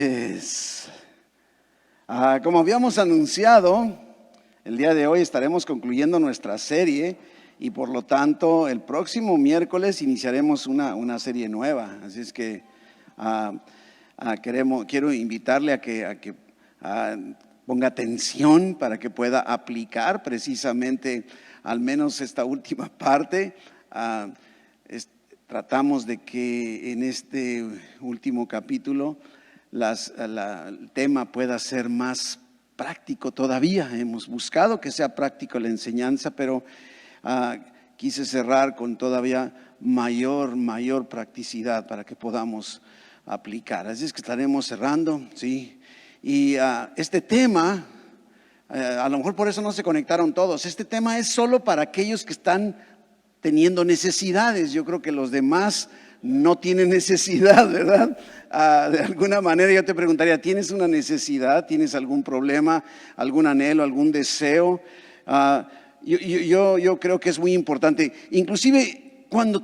Es- Como habíamos anunciado, el día de hoy estaremos concluyendo nuestra serie y por lo tanto el próximo miércoles iniciaremos una serie nueva. Así es que quiero invitarle a que ponga atención para que pueda aplicar precisamente al menos esta última parte. Tratamos de que en este último capítulo el tema pueda ser más práctico todavía. Hemos buscado que sea práctico la enseñanza, pero quise cerrar con todavía mayor practicidad para que podamos aplicar. Así es que estaremos cerrando, ¿sí? Y este tema, a lo mejor por eso no se conectaron todos. Este tema es solo para aquellos que están teniendo necesidades. Yo creo que los demás no tienen necesidad, ¿verdad? De alguna manera yo te preguntaría, ¿tienes una necesidad? ¿Tienes algún problema, algún anhelo, algún deseo? Yo creo que es muy importante. Inclusive cuando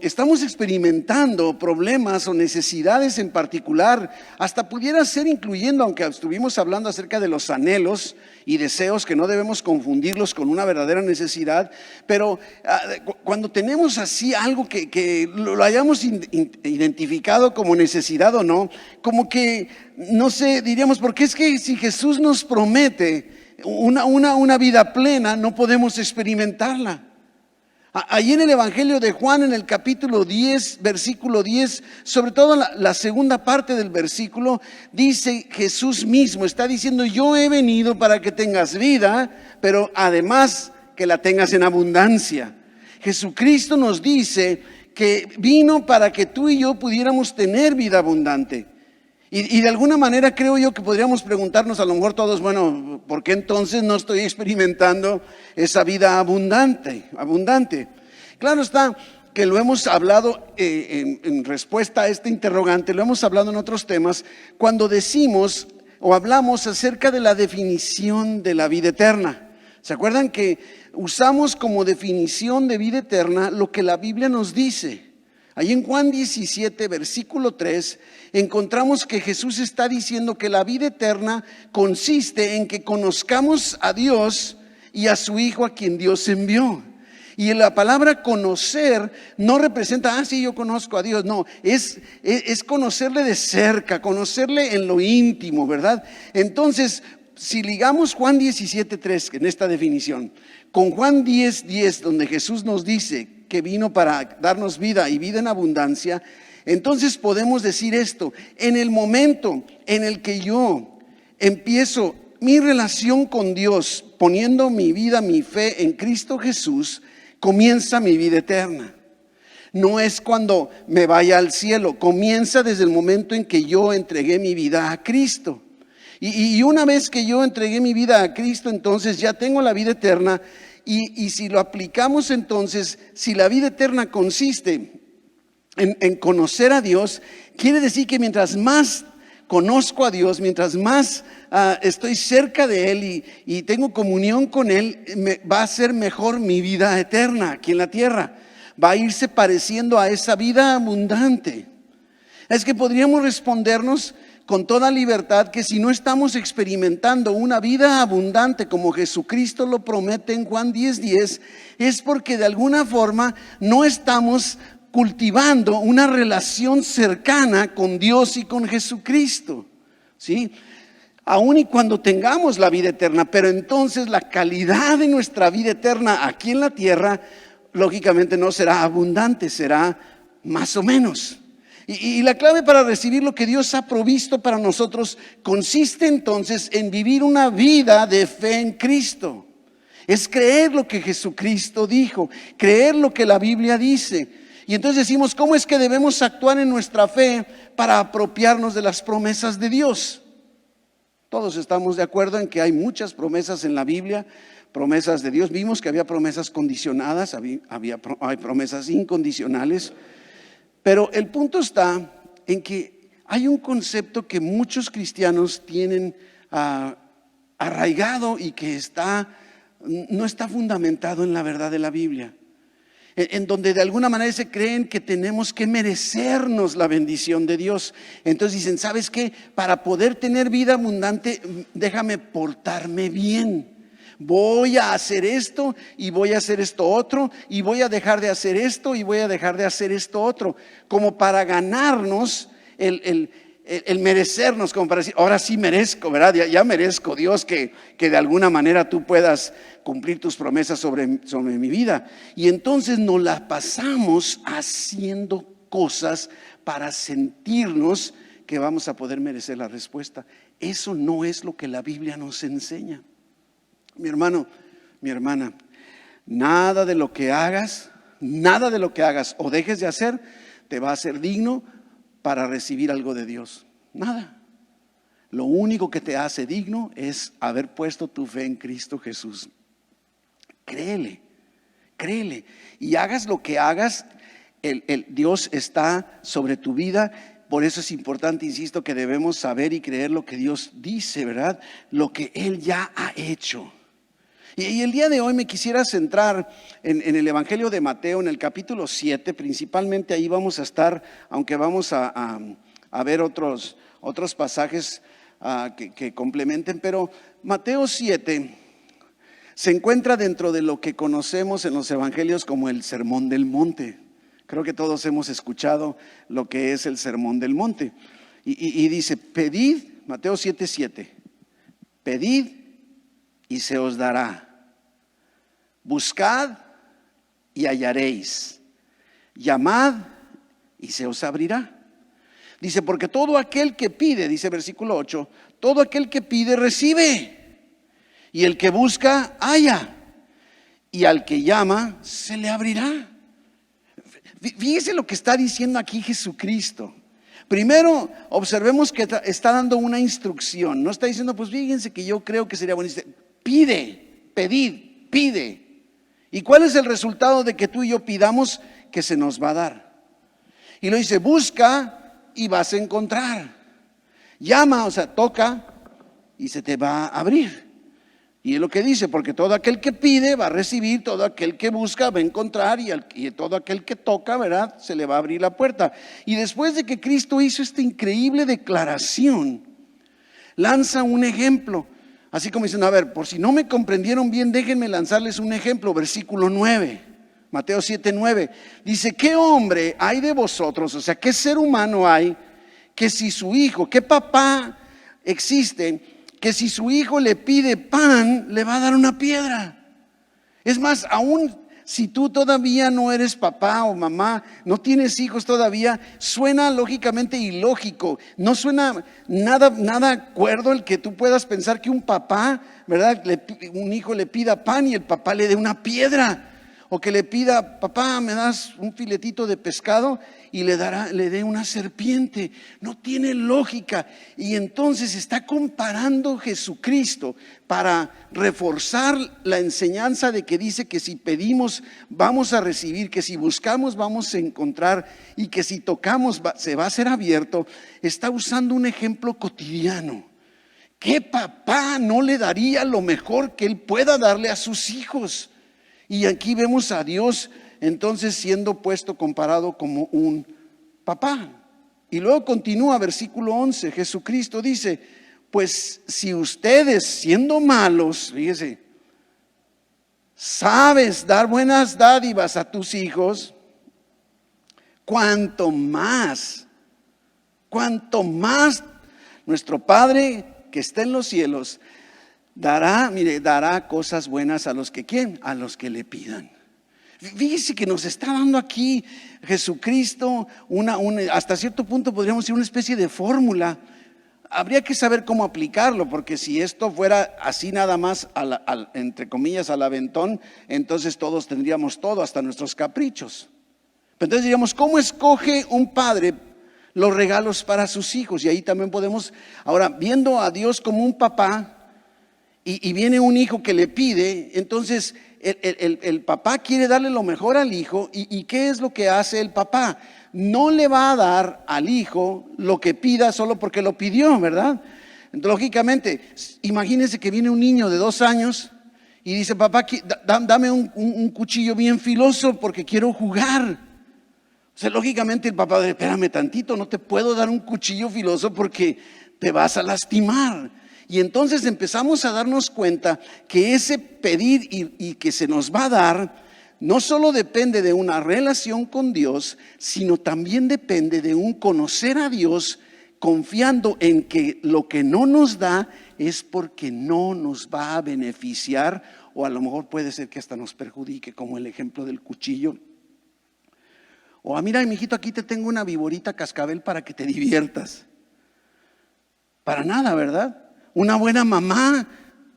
estamos experimentando problemas o necesidades en particular, hasta pudiera ser incluyendo, aunque estuvimos hablando acerca de los anhelos y deseos, que no debemos confundirlos con una verdadera necesidad, pero cuando tenemos así algo que lo hayamos identificado como necesidad o no, como que, no sé, diríamos, porque es que si Jesús nos promete una vida plena, no podemos experimentarla. Allí en el Evangelio de Juan, en el capítulo 10, versículo 10, sobre todo la segunda parte del versículo, dice Jesús mismo, está diciendo: yo he venido para que tengas vida, pero además que la tengas en abundancia. Jesucristo nos dice que vino para que tú y yo pudiéramos tener vida abundante. Y de alguna manera creo yo que podríamos preguntarnos a lo mejor todos, bueno, ¿por qué entonces no estoy experimentando esa vida abundante? Claro está que lo hemos hablado en respuesta a este interrogante, lo hemos hablado en otros temas, cuando decimos o hablamos acerca de la definición de la vida eterna. ¿Se acuerdan que usamos como definición de vida eterna lo que la Biblia nos dice? Ahí en Juan 17, versículo 3, encontramos que Jesús está diciendo que la vida eterna consiste en que conozcamos a Dios y a su Hijo, a quien Dios envió. Y la palabra conocer no representa, sí, yo conozco a Dios. No, es conocerle de cerca, conocerle en lo íntimo, ¿verdad? Entonces, si ligamos Juan 17:3 en esta definición con Juan 10:10, donde Jesús nos dice que vino para darnos vida y vida en abundancia, entonces podemos decir esto: en el momento en el que yo empiezo mi relación con Dios, poniendo mi vida, mi fe en Cristo Jesús, comienza mi vida eterna. No es cuando me vaya al cielo, comienza desde el momento en que yo entregué mi vida a Cristo. Y una vez que yo entregué mi vida a Cristo, entonces ya tengo la vida eterna. Y si lo aplicamos entonces, si la vida eterna consiste en conocer a Dios, quiere decir que mientras más conozco a Dios, mientras más estoy cerca de Él y tengo comunión con Él, va a ser mejor mi vida eterna aquí en la tierra. Va a irse pareciendo a esa vida abundante. Es que podríamos respondernos con toda libertad que si no estamos experimentando una vida abundante como Jesucristo lo promete en Juan 10:10, es porque de alguna forma no estamos cultivando una relación cercana con Dios y con Jesucristo, ¿sí? Aún y cuando tengamos la vida eterna, pero entonces la calidad de nuestra vida eterna aquí en la tierra lógicamente no será abundante, será más o menos. Y la clave para recibir lo que Dios ha provisto para nosotros consiste entonces en vivir una vida de fe en Cristo. Es creer lo que Jesucristo dijo, creer lo que la Biblia dice. Y entonces decimos, ¿cómo es que debemos actuar en nuestra fe para apropiarnos de las promesas de Dios? Todos estamos de acuerdo en que hay muchas promesas en la Biblia, promesas de Dios. Vimos que había promesas condicionadas, hay promesas incondicionales. Pero el punto está en que hay un concepto que muchos cristianos tienen arraigado y que no está fundamentado en la verdad de la Biblia. en donde de alguna manera se creen que tenemos que merecernos la bendición de Dios. Entonces dicen, ¿sabes qué? Para poder tener vida abundante, déjame portarme bien. Voy a hacer esto y voy a hacer esto otro, y voy a dejar de hacer esto y voy a dejar de hacer esto otro, como para ganarnos el merecernos, como para decir, ahora sí merezco, ¿verdad? Ya merezco, Dios, que de alguna manera tú puedas cumplir tus promesas sobre mi vida. Y entonces nos la pasamos haciendo cosas para sentirnos que vamos a poder merecer la respuesta. Eso no es lo que la Biblia nos enseña. Mi hermano, mi hermana, nada de lo que hagas o dejes de hacer te va a hacer digno para recibir algo de Dios. Nada. Lo único que te hace digno es haber puesto tu fe en Cristo Jesús. Créele. Y hagas lo que hagas, Dios está sobre tu vida. Por eso es importante, insisto, que debemos saber y creer lo que Dios dice, ¿verdad? Lo que Él ya ha hecho. Y el día de hoy me quisiera centrar en el Evangelio de Mateo, en el capítulo 7, principalmente ahí vamos a estar, aunque vamos a ver otros pasajes que complementen, pero Mateo 7 se encuentra dentro de lo que conocemos en los Evangelios como el Sermón del Monte. Creo que todos hemos escuchado lo que es el Sermón del Monte. Y dice, pedid, Mateo 7:7, pedid y se os dará. Buscad y hallaréis. Llamad y se os abrirá. Dice, porque todo aquel que pide, dice versículo 8, todo aquel que pide recibe. Y el que busca, halla. Y al que llama, se le abrirá. Fíjese lo que está diciendo aquí Jesucristo. Primero, observemos que está dando una instrucción. No está diciendo, pues fíjense que yo creo que sería bueno. Dice, pide, pedid, pide. ¿Y cuál es el resultado de que tú y yo pidamos? Que se nos va a dar. Y lo dice, busca y vas a encontrar. Llama, o sea, toca y se te va a abrir. Y es lo que dice, porque todo aquel que pide va a recibir, todo aquel que busca va a encontrar, y todo aquel que toca, ¿verdad? Se le va a abrir la puerta. Y después de que Cristo hizo esta increíble declaración, lanza un ejemplo. Así como dicen, a ver, por si no me comprendieron bien, déjenme lanzarles un ejemplo. Versículo 9, Mateo 7:9. Dice, ¿qué hombre hay de vosotros? O sea, ¿qué ser humano hay que si su hijo, qué papá existe, que si su hijo le pide pan, le va a dar una piedra? Es más, aún si tú todavía no eres papá o mamá, no tienes hijos todavía, suena lógicamente ilógico. No suena nada cuerdo el que tú puedas pensar que un papá, ¿verdad? Un hijo le pida pan y el papá le dé una piedra. O que le pida, papá, ¿me das un filetito de pescado? Y le dé una serpiente. No tiene lógica. Y entonces está comparando Jesucristo para reforzar la enseñanza de que dice que si pedimos vamos a recibir, que si buscamos vamos a encontrar, y que si tocamos se va a ser abierto. Está usando un ejemplo cotidiano. ¿Qué papá no le daría lo mejor que él pueda darle a sus hijos? Y aquí vemos a Dios entonces siendo puesto, comparado como un papá. Y luego continúa versículo 11, Jesucristo dice, pues si ustedes siendo malos, fíjese, sabes dar buenas dádivas a tus hijos, cuanto más nuestro Padre que está en los cielos dará cosas buenas a los que ¿quién? A los que le pidan. Fíjese que nos está dando aquí Jesucristo hasta cierto punto podríamos decir una especie de fórmula. Habría que saber cómo aplicarlo, porque si esto fuera así nada más entre comillas al aventón, entonces todos tendríamos todo, hasta nuestros caprichos. Pero entonces diríamos, ¿cómo escoge un padre los regalos para sus hijos? Y ahí también podemos, ahora viendo a Dios como un papá, y viene un hijo que le pide, entonces el papá quiere darle lo mejor al hijo. ¿Y qué es lo que hace el papá? No le va a dar al hijo lo que pida solo porque lo pidió, ¿verdad? Entonces, lógicamente, imagínense que viene un niño de 2 años Y dice, papá, dame un cuchillo bien filoso porque quiero jugar. O sea, lógicamente el papá dice, espérame tantito, no te puedo dar un cuchillo filoso porque te vas a lastimar. Y entonces empezamos a darnos cuenta que ese pedir y que se nos va a dar, no solo depende de una relación con Dios, sino también depende de un conocer a Dios, confiando en que lo que no nos da es porque no nos va a beneficiar, o a lo mejor puede ser que hasta nos perjudique, como el ejemplo del cuchillo. O mira, mijito, aquí te tengo una viborita cascabel para que te diviertas. Para nada, ¿verdad? Una buena mamá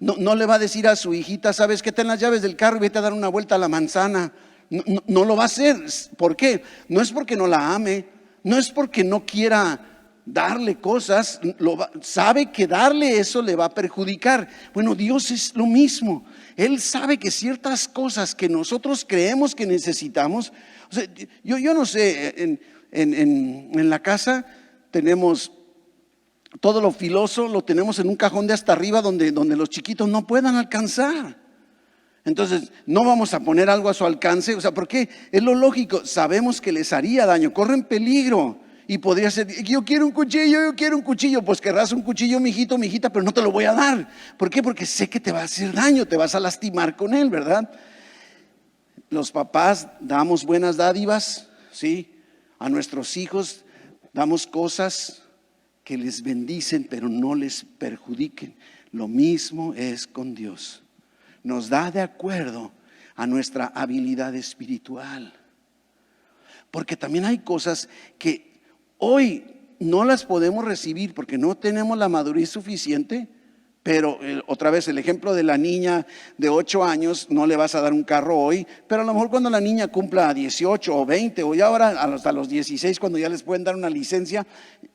no le va a decir a su hijita, ¿sabes qué? Ten las llaves del carro y vete a dar una vuelta a la manzana. No lo va a hacer. ¿Por qué? No es porque no la ame, no es porque no quiera darle cosas, sabe que darle eso le va a perjudicar. Bueno, Dios es lo mismo. Él sabe que ciertas cosas que nosotros creemos que necesitamos, o sea, yo no sé, en la casa tenemos todo lo filoso, lo tenemos en un cajón de hasta arriba donde los chiquitos no puedan alcanzar. Entonces no vamos a poner algo a su alcance, o sea, porque es lo lógico, sabemos que les haría daño, corren peligro. Y podría ser, yo quiero un cuchillo, pues querrás un cuchillo, mijito, mijita, pero no te lo voy a dar. ¿Por qué? Porque sé que te va a hacer daño, te vas a lastimar con él, ¿verdad? Los papás damos buenas dádivas, ¿sí? A nuestros hijos damos cosas que les bendicen, pero no les perjudiquen. Lo mismo es con Dios. Nos da de acuerdo a nuestra habilidad espiritual. Porque también hay cosas que hoy no las podemos recibir porque no tenemos la madurez suficiente, pero otra vez el ejemplo de la niña de 8 años, no le vas a dar un carro hoy, pero a lo mejor cuando la niña cumpla 18 o 20 o ya ahora hasta los 16 cuando ya les pueden dar una licencia,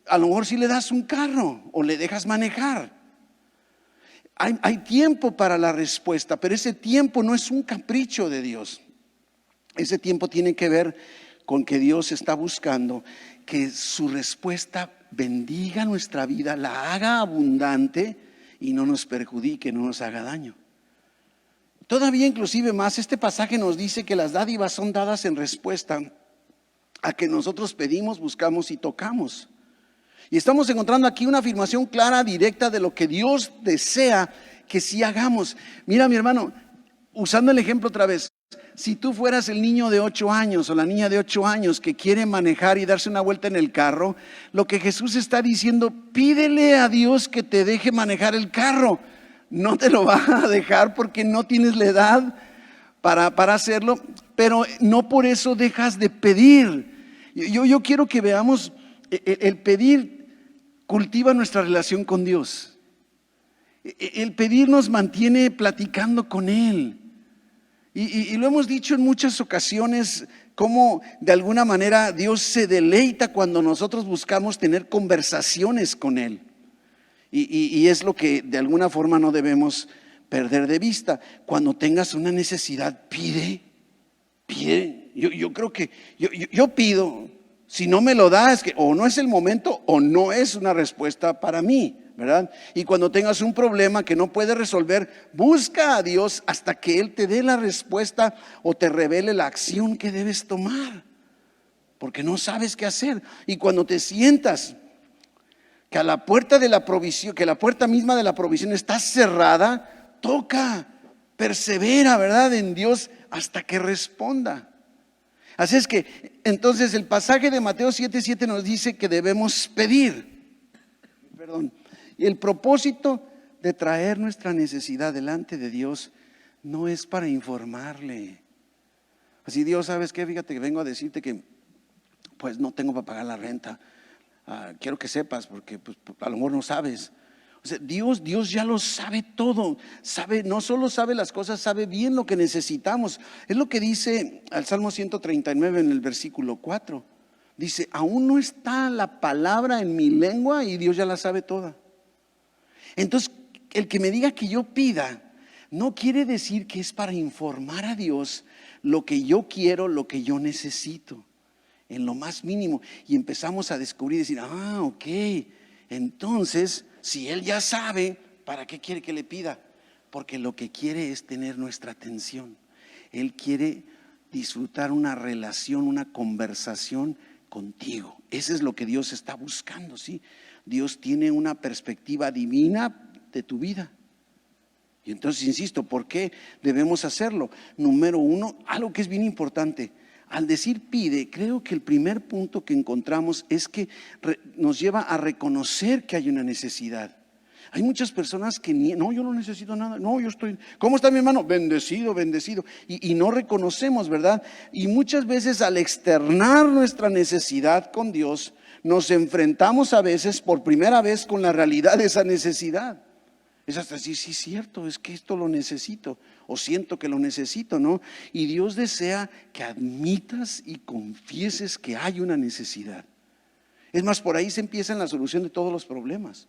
a lo mejor sí le das un carro o le dejas manejar. Hay tiempo para la respuesta, pero ese tiempo no es un capricho de Dios. Ese tiempo tiene que ver con que Dios está buscando que su respuesta bendiga nuestra vida, la haga abundante y no nos perjudique, no nos haga daño. Todavía inclusive más, este pasaje nos dice que las dádivas son dadas en respuesta a que nosotros pedimos, buscamos y tocamos. Y estamos encontrando aquí una afirmación clara, directa de lo que Dios desea que sí hagamos. Mira, mi hermano, usando el ejemplo otra vez, si tú fueras el niño de 8 años o la niña de 8 años que quiere manejar y darse una vuelta en el carro, lo que Jesús está diciendo, pídele a Dios que te deje manejar el carro. No te lo va a dejar porque no tienes la edad para hacerlo, pero no por eso dejas de pedir. Yo quiero que veamos, el pedir cultiva nuestra relación con Dios. El pedir nos mantiene platicando con Él. Y lo hemos dicho en muchas ocasiones, cómo de alguna manera Dios se deleita cuando nosotros buscamos tener conversaciones con Él. Y es lo que de alguna forma no debemos perder de vista. Cuando tengas una necesidad, pide. Yo creo que yo pido. Si no me lo da, es que o no es el momento o no es una respuesta para mí, ¿verdad? Y cuando tengas un problema que no puedes resolver, busca a Dios hasta que Él te dé la respuesta o te revele la acción que debes tomar, porque no sabes qué hacer. Y cuando te sientas que a la puerta de la provisión, que la puerta misma de la provisión está cerrada, toca, persevera, ¿verdad? En Dios hasta que responda. Así es que entonces el pasaje de Mateo 7:7 nos dice que debemos pedir. Y el propósito de traer nuestra necesidad delante de Dios no es para informarle. Así, Dios, ¿sabes qué? Fíjate que vengo a decirte que pues no tengo para pagar la renta. Quiero que sepas porque pues, a lo mejor no sabes. O sea, Dios ya lo sabe todo, sabe, no solo sabe las cosas, sabe bien lo que necesitamos. Es lo que dice el Salmo 139 en el versículo 4. Dice, aún no está la palabra en mi lengua y Dios ya la sabe toda. Entonces, el que me diga que yo pida, no quiere decir que es para informar a Dios lo que yo quiero, lo que yo necesito, en lo más mínimo. Y empezamos a descubrir y decir, ok, entonces, si Él ya sabe, ¿para qué quiere que le pida? porque lo que quiere es tener nuestra atención. Él quiere disfrutar una relación, una conversación contigo. Eso es lo que Dios está buscando, ¿sí? Dios tiene una perspectiva divina de tu vida. Y entonces, insisto, ¿por qué debemos hacerlo? Número uno, algo que es bien importante. Al decir pide, creo que el primer punto que encontramos es que nos lleva a reconocer que hay una necesidad. Hay muchas personas que no, yo no necesito nada, no, yo estoy, ¿cómo está mi hermano? Bendecido, bendecido. Y no reconocemos, ¿verdad? Y muchas veces al externar nuestra necesidad con Dios, nos enfrentamos a veces por primera vez con la realidad de esa necesidad. Es hasta decir, sí, es cierto, es que esto lo necesito, o siento que lo necesito, ¿no? Y Dios desea que admitas y confieses que hay una necesidad. Es más, por ahí se empieza en la solución de todos los problemas.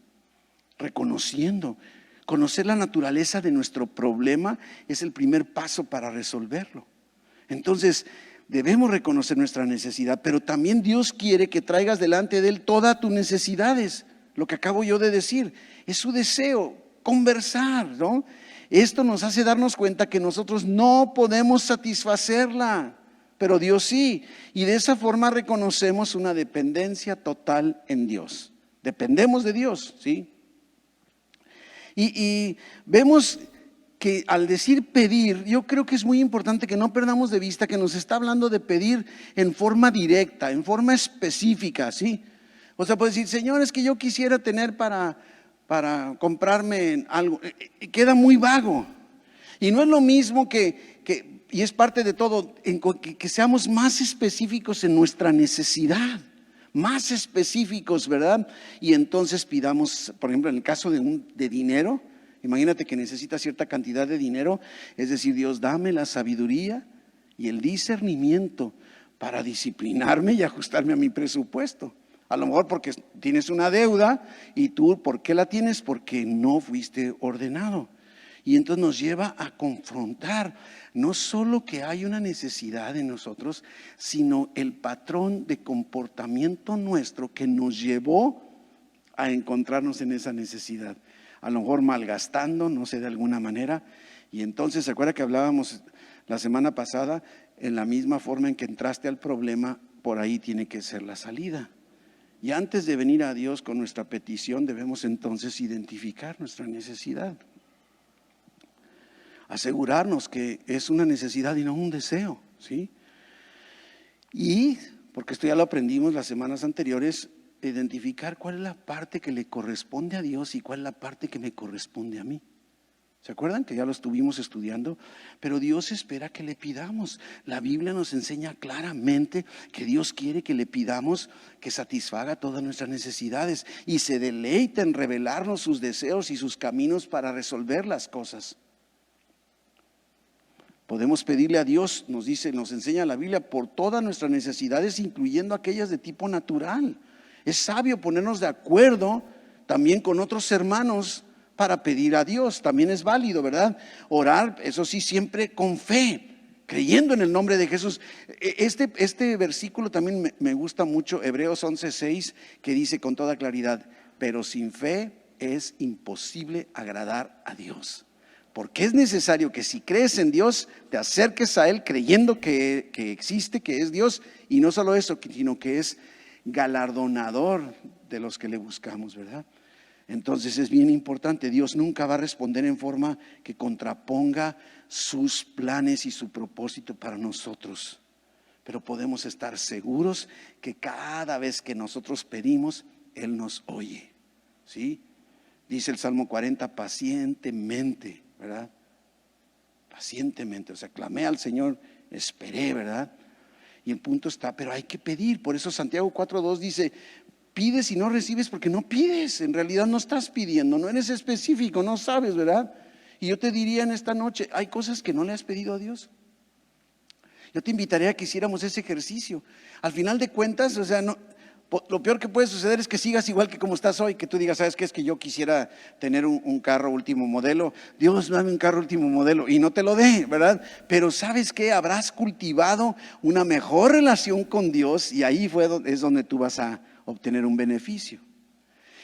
Reconociendo, conocer la naturaleza de nuestro problema es el primer paso para resolverlo. Entonces, debemos reconocer nuestra necesidad, pero también Dios quiere que traigas delante de Él todas tus necesidades. Lo que acabo yo de decir, es su deseo. Conversar, ¿no? Esto nos hace darnos cuenta que nosotros no podemos satisfacerla, pero Dios sí. Y de esa forma reconocemos una dependencia total en Dios. Dependemos de Dios, ¿sí? Y vemos que al decir pedir, yo creo que es muy importante que no perdamos de vista que nos está hablando de pedir en forma directa, en forma específica, ¿sí? O sea, puede decir, Señor, es que yo quisiera tener para comprarme algo. Queda muy vago. Y no es lo mismo y es parte de todo, que seamos más específicos en nuestra necesidad. Más específicos, ¿verdad? Y entonces pidamos, por ejemplo, en el caso de dinero, imagínate que necesitas cierta cantidad de dinero, es decir, Dios, dame la sabiduría y el discernimiento para disciplinarme y ajustarme a mi presupuesto. A lo mejor porque tienes una deuda y tú, ¿por qué la tienes? Porque no fuiste ordenado. Y entonces nos lleva a confrontar no solo que hay una necesidad en nosotros, sino el patrón de comportamiento nuestro que nos llevó a encontrarnos en esa necesidad. A lo mejor malgastando, no sé, de alguna manera. Y entonces, ¿se acuerda que hablábamos la semana pasada? En la misma forma en que entraste al problema, por ahí tiene que ser la salida. Y antes de venir a Dios con nuestra petición, debemos entonces identificar nuestra necesidad. Asegurarnos que es una necesidad y no un deseo, ¿sí? Y, porque esto ya lo aprendimos las semanas anteriores, identificar cuál es la parte que le corresponde a Dios y cuál es la parte que me corresponde a mí. ¿Se acuerdan que ya lo estuvimos estudiando? Pero Dios espera que le pidamos. La Biblia nos enseña claramente que Dios quiere que le pidamos que satisfaga todas nuestras necesidades y se deleita en revelarnos sus deseos y sus caminos para resolver las cosas. Podemos pedirle a Dios, nos enseña la Biblia, por todas nuestras necesidades, incluyendo aquellas de tipo natural. Es sabio ponernos de acuerdo también con otros hermanos para pedir a Dios, también es válido, ¿verdad? Orar, eso sí, siempre con fe, creyendo en el nombre de Jesús. Este versículo también me gusta mucho, Hebreos 11:6, que dice con toda claridad, pero sin fe es imposible agradar a Dios. Porque es necesario que si crees en Dios, te acerques a Él creyendo que existe, que es Dios, y no solo eso, sino que es galardonador de los que le buscamos, ¿verdad? Entonces es bien importante, Dios nunca va a responder en forma que contraponga sus planes y su propósito para nosotros. Pero podemos estar seguros que cada vez que nosotros pedimos, Él nos oye, ¿sí? Dice el Salmo 40, pacientemente, ¿verdad? Pacientemente, o sea, clamé al Señor, esperé, ¿verdad? Y el punto está, pero hay que pedir. Por eso Santiago 4:2 dice, pides y no recibes porque no pides. En realidad no estás pidiendo, no eres específico, no sabes, ¿verdad? Y yo te diría en esta noche, hay cosas que no le has pedido a Dios. Yo te invitaría a que hiciéramos ese ejercicio. Al final de cuentas, o sea, lo peor que puede suceder es que sigas igual que como estás hoy, que tú digas, ¿sabes qué? Es que yo quisiera tener un carro último modelo. Dios, dame un carro último modelo y no te lo dé, ¿verdad? Pero ¿sabes qué? Habrás cultivado una mejor relación con Dios y ahí es donde tú vas a obtener un beneficio.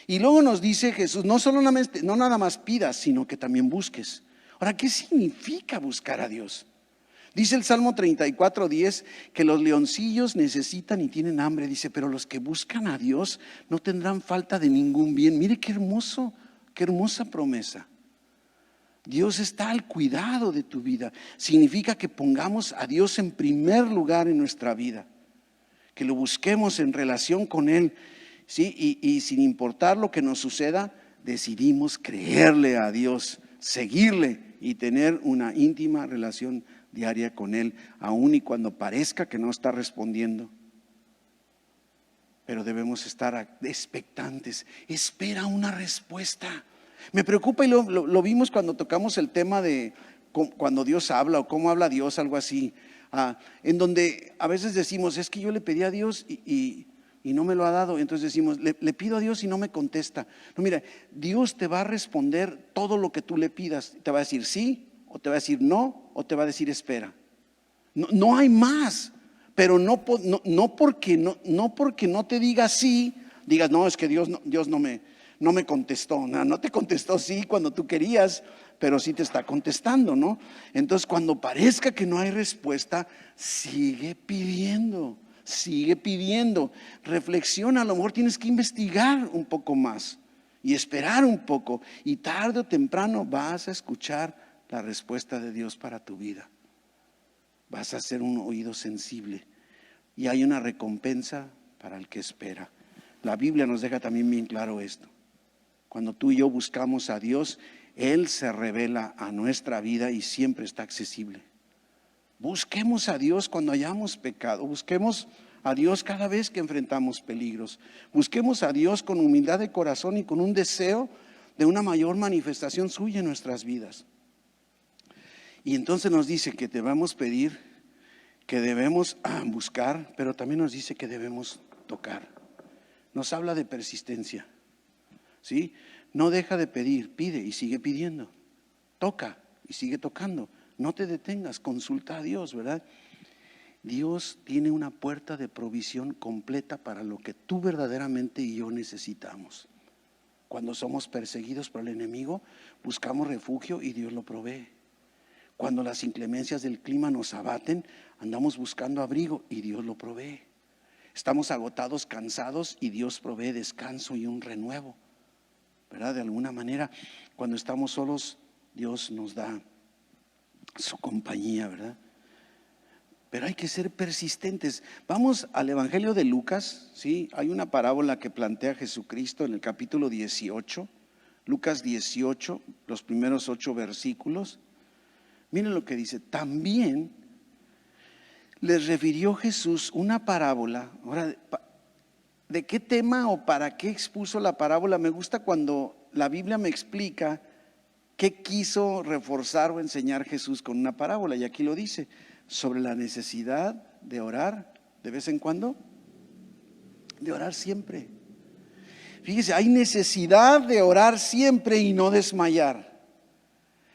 Y luego nos dice Jesús, no nada más pidas, sino que también busques. Ahora, ¿qué significa buscar a Dios? Dice el Salmo 34:10 que los leoncillos necesitan y tienen hambre. Dice, pero los que buscan a Dios no tendrán falta de ningún bien. Mire qué hermoso, qué hermosa promesa. Dios está al cuidado de tu vida. Significa que pongamos a Dios en primer lugar en nuestra vida, que lo busquemos en relación con Él, ¿sí? Y sin importar lo que nos suceda, decidimos creerle a Dios, seguirle y tener una íntima relación diaria con Él, aun y cuando parezca que no está respondiendo. Pero debemos estar expectantes. Espera una respuesta. Me preocupa, y lo vimos cuando tocamos el tema de cuando Dios habla o cómo habla Dios, algo así, en donde a veces decimos, es que yo le pedí a Dios y no me lo ha dado. Entonces decimos, le pido a Dios y no me contesta. No, mira, Dios te va a responder todo lo que tú le pidas. Te va a decir sí, o te va a decir no, o te va a decir espera. No hay más. Pero no porque no te diga sí, digas, no, es que Dios no me contestó. No te contestó sí cuando tú querías, pero sí te está contestando, ¿no? Entonces, cuando parezca que no hay respuesta, sigue pidiendo. Reflexiona, a lo mejor tienes que investigar un poco más y esperar un poco, y tarde o temprano vas a escuchar la respuesta de Dios para tu vida. Vas a ser un oído sensible, y hay una recompensa para el que espera. La Biblia nos deja también bien claro esto. Cuando tú y yo buscamos a Dios, Él se revela a nuestra vida y siempre está accesible. Busquemos a Dios cuando hayamos pecado. Busquemos a Dios cada vez que enfrentamos peligros. Busquemos a Dios con humildad de corazón y con un deseo de una mayor manifestación suya en nuestras vidas. Y entonces nos dice que debemos pedir, que debemos buscar, pero también nos dice que debemos tocar. Nos habla de persistencia, ¿sí? No deja de pedir, pide y sigue pidiendo. Toca y sigue tocando. No te detengas, consulta a Dios, ¿verdad? Dios tiene una puerta de provisión completa para lo que tú verdaderamente y yo necesitamos. Cuando somos perseguidos por el enemigo, buscamos refugio y Dios lo provee. Cuando las inclemencias del clima nos abaten, andamos buscando abrigo y Dios lo provee. Estamos agotados, cansados, y Dios provee descanso y un renuevo, ¿verdad? De alguna manera, cuando estamos solos, Dios nos da su compañía, ¿verdad? Pero hay que ser persistentes. Vamos al Evangelio de Lucas, ¿sí? Hay una parábola que plantea Jesucristo en el capítulo 18, Lucas 18, los primeros 8 versículos. Miren lo que dice. También les refirió Jesús una parábola. Ahora, ¿de qué tema o para qué expuso la parábola? Me gusta cuando la Biblia me explica qué quiso reforzar o enseñar Jesús con una parábola. Y aquí lo dice, sobre la necesidad de orar de vez en cuando, de orar siempre. Fíjese, hay necesidad de orar siempre y no desmayar.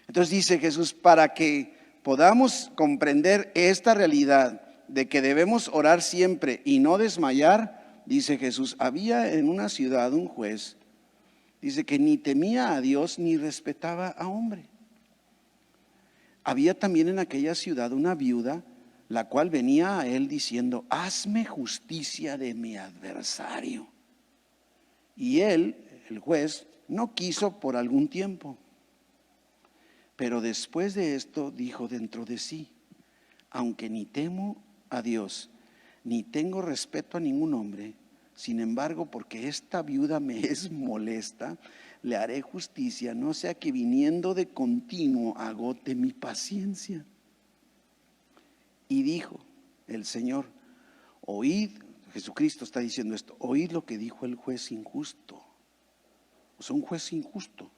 Entonces dice Jesús, para que podamos comprender esta realidad de que debemos orar siempre y no desmayar, dice Jesús, había en una ciudad un juez, dice que ni temía a Dios ni respetaba a hombre. Había también en aquella ciudad una viuda, la cual venía a él diciendo, hazme justicia de mi adversario. Y él, el juez, no quiso por algún tiempo. Pero después de esto dijo dentro de sí, aunque ni temo a Dios, ni tengo respeto a ningún hombre, sin embargo, porque esta viuda me es molesta, le haré justicia, no sea que viniendo de continuo agote mi paciencia. Y dijo el Señor, oíd, Jesucristo está diciendo esto, oíd lo que dijo el juez injusto. O sea, un juez injusto.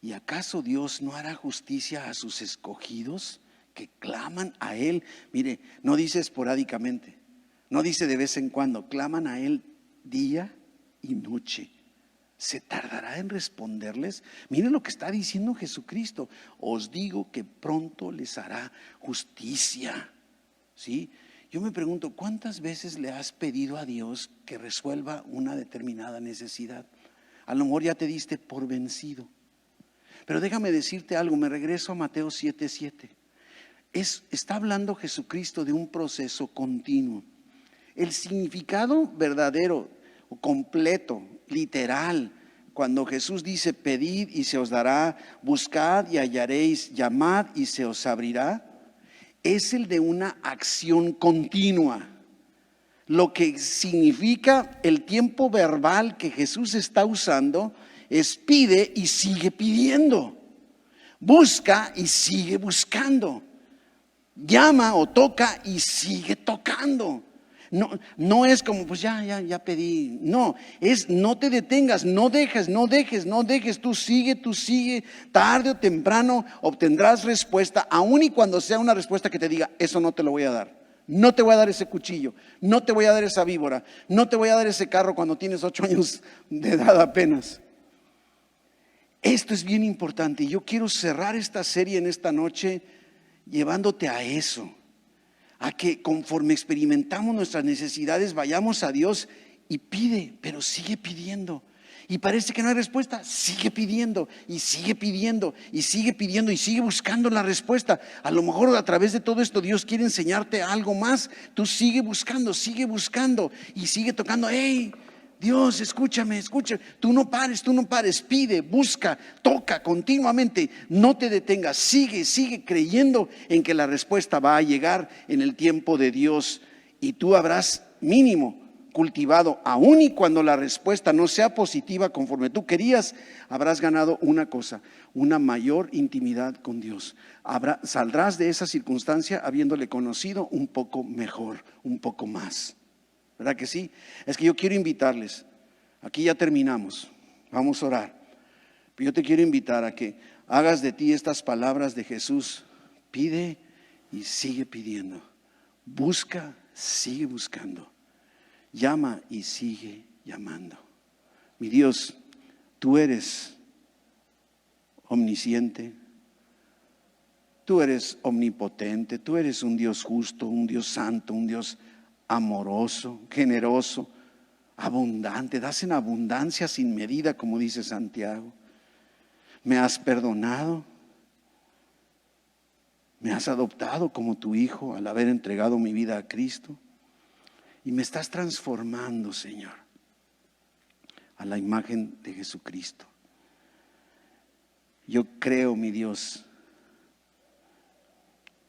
¿Y acaso Dios no hará justicia a sus escogidos que claman a Él? Mire, no dice esporádicamente, no dice de vez en cuando, claman a Él día y noche. ¿Se tardará en responderles? Miren lo que está diciendo Jesucristo. Os digo que pronto les hará justicia. ¿Sí? Yo me pregunto, ¿cuántas veces le has pedido a Dios que resuelva una determinada necesidad? A lo mejor ya te diste por vencido. Pero déjame decirte algo, me regreso a Mateo 7:7. Está hablando Jesucristo de un proceso continuo. El significado verdadero, completo, literal, cuando Jesús dice: pedid y se os dará, buscad y hallaréis, llamad y se os abrirá, es el de una acción continua. Lo que significa el tiempo verbal que Jesús está usando es: pide y sigue pidiendo, busca y sigue buscando, llama o toca y sigue tocando. No es como pues ya pedí. No, es no te detengas, no dejes, tú sigue, tarde o temprano obtendrás respuesta, aun y cuando sea una respuesta que te diga: eso no te lo voy a dar. No te voy a dar ese cuchillo, no te voy a dar esa víbora, no te voy a dar ese carro cuando tienes 8 años de edad apenas. Esto es bien importante y yo quiero cerrar esta serie en esta noche llevándote a eso, a que conforme experimentamos nuestras necesidades vayamos a Dios y pide, pero sigue pidiendo. Y parece que no hay respuesta, sigue pidiendo y sigue pidiendo y sigue pidiendo y sigue buscando la respuesta. A lo mejor a través de todo esto Dios quiere enseñarte algo más. Tú sigue buscando y sigue tocando. Hey, Dios, escúchame. Tú no pares, pide, busca, toca continuamente. No te detengas, sigue creyendo en que la respuesta va a llegar en el tiempo de Dios. Y tú habrás mínimo cultivado, aun y cuando la respuesta no sea positiva conforme tú querías, habrás ganado una cosa: una mayor intimidad con Dios. Saldrás de esa circunstancia habiéndole conocido un poco mejor, un poco más. ¿Verdad que sí? Es que yo quiero invitarles, aquí ya terminamos, vamos a orar, pero yo te quiero invitar a que hagas de ti estas palabras de Jesús: pide y sigue pidiendo, busca, sigue buscando, llama y sigue llamando. Mi Dios, tú eres omnisciente, tú eres omnipotente, tú eres un Dios justo, un Dios santo, un Dios amoroso, generoso, abundante. Das en abundancia sin medida, como dice Santiago. Me has perdonado, me has adoptado como tu hijo al haber entregado mi vida a Cristo. Y me estás transformando, Señor, a la imagen de Jesucristo. Yo creo, mi Dios,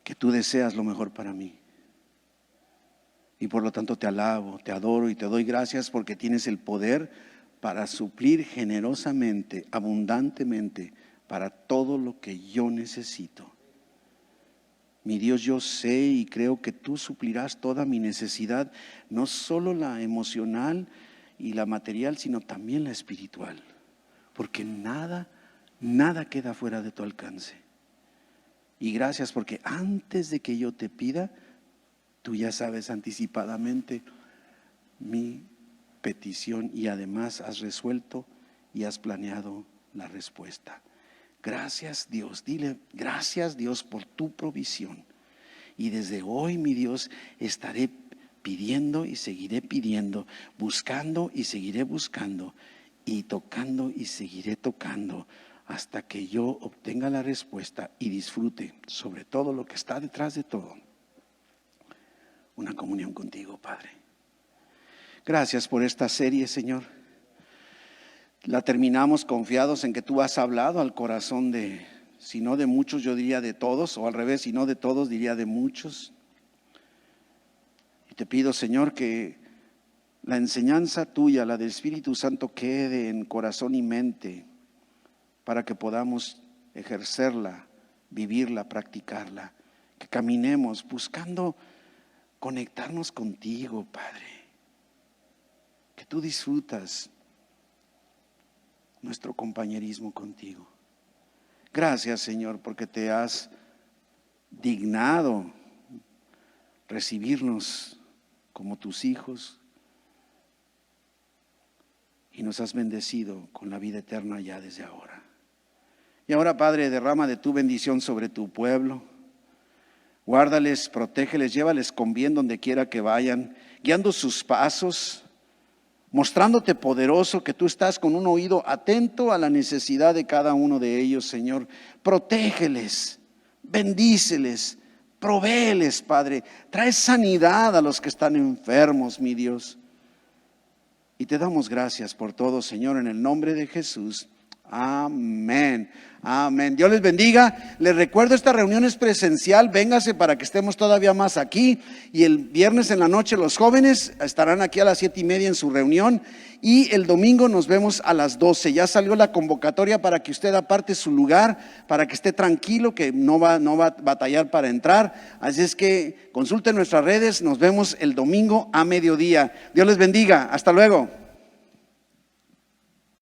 que tú deseas lo mejor para mí. Y por lo tanto te alabo, te adoro y te doy gracias porque tienes el poder para suplir generosamente, abundantemente, para todo lo que yo necesito. Mi Dios, yo sé y creo que tú suplirás toda mi necesidad, no solo la emocional y la material, sino también la espiritual, porque nada queda fuera de tu alcance. Y gracias porque antes de que yo te pida, tú ya sabes anticipadamente mi petición y además has resuelto y has planeado la respuesta. Gracias, Dios. Dile: gracias, Dios, por tu provisión. Y desde hoy, mi Dios, estaré pidiendo y seguiré pidiendo, buscando y seguiré buscando, y tocando y seguiré tocando, hasta que yo obtenga la respuesta y disfrute, sobre todo lo que está detrás de todo, una comunión contigo, Padre. Gracias por esta serie, Señor. La terminamos confiados en que tú has hablado al corazón de, si no de muchos, yo diría de todos, o al revés, si no de todos, diría de muchos. Y te pido, Señor, que la enseñanza tuya, la del Espíritu Santo, quede en corazón y mente para que podamos ejercerla, vivirla, practicarla. Que caminemos buscando conectarnos contigo, Padre. Que tú disfrutas nuestro compañerismo contigo. Gracias, Señor, porque te has dignado recibirnos como tus hijos y nos has bendecido con la vida eterna ya desde ahora. Y ahora, Padre, derrama de tu bendición sobre tu pueblo. Guárdales, protégeles, llévales con bien donde quiera que vayan, guiando sus pasos, mostrándote poderoso, que tú estás con un oído atento a la necesidad de cada uno de ellos, Señor. Protégeles, bendíceles, provéeles, Padre. Trae sanidad a los que están enfermos, mi Dios. Y te damos gracias por todo, Señor, en el nombre de Jesús. Amén. Amén. Dios les bendiga. Les recuerdo, esta reunión es presencial. Véngase para que estemos todavía más aquí. Y el viernes en la noche los jóvenes estarán aquí a las 7:30 en su reunión. Y el domingo nos vemos a las 12. Ya salió la convocatoria para que usted aparte su lugar, para que esté tranquilo, que no va a batallar para entrar. Así es que consulte nuestras redes. Nos vemos el domingo a mediodía. Dios les bendiga. Hasta luego.